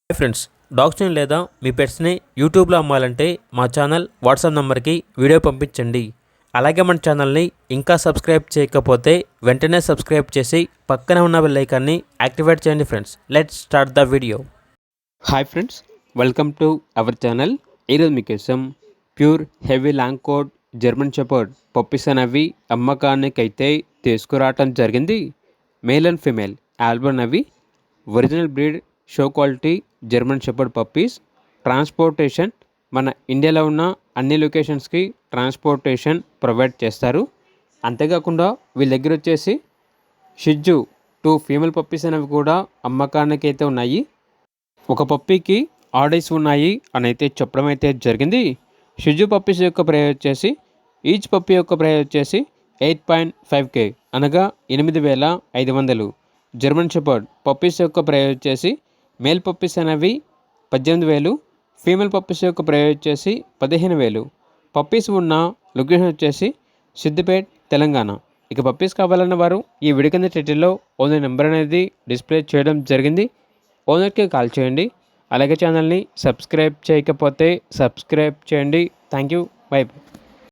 Hi friends, డాగ్స్ని లేదా మీ పెట్స్ని యూట్యూబ్లో అమ్మాలంటే మా ఛానల్ వాట్సాప్ నెంబర్కి వీడియో పంపించండి. అలాగే మన ఛానల్ని ఇంకా సబ్స్క్రైబ్ చేయకపోతే వెంటనే సబ్స్క్రైబ్ చేసి పక్కనే ఉన్న బెల్ ఐకాన్ని యాక్టివేట్ చేయండి friends. Let's start the video. Hi friends, welcome to our channel. ఈరోజు మీకోసం pure heavy long coat German shepherd puppies అనేవి అమ్మకానికైతే తీసుకురావటం జరిగింది. మేల్ అండ్ ఫీమేల్ ఆల్బన్ అవి original breed show quality German shepherd puppies. Transportation మన ఇండియాలో ఉన్న అన్ని లొకేషన్స్కి ట్రాన్స్పోర్టేషన్ ప్రొవైడ్ చేస్తారు. అంతేకాకుండా వీళ్ళ దగ్గర వచ్చేసి షిజ్జు 2 ఫీమేల్ పప్పీస్ అనేవి కూడా అమ్మకానికి అయితే ఉన్నాయి. ఒక పప్పీకి ఆర్డర్స్ ఉన్నాయి అని అయితే చెప్పడం అయితే జరిగింది. షిజ్జు పప్పీస్ యొక్క ప్రైస్ వచ్చేసి ఈచ్ పప్పీ యొక్క ప్రైస్ వచ్చేసి 8.5K అనగా 8,500. జర్మన్ షెపర్డ్ పప్పీస్ యొక్క ప్రైస్ వచ్చేసి మేల్ పప్పీస్ అనేవి 18,000, ఫీమేల్ పప్పీస్ యొక్క ప్రైస్ వచ్చేసి 15,000. పప్పీస్ ఉన్న లొకేషన్ వచ్చేసి సిద్దిపేట్, తెలంగాణ. ఇక పప్పీస్ కావాలన్న వారు ఈ వీడియో కింద టైటిల్లో ఓనర్ నెంబర్ అనేది డిస్ప్లే చేయడం జరిగింది. ఓనర్కి కాల్ చేయండి. అలాగే ఛానల్ని సబ్స్క్రైబ్ చేయకపోతే సబ్స్క్రైబ్ చేయండి. Thank you. బై.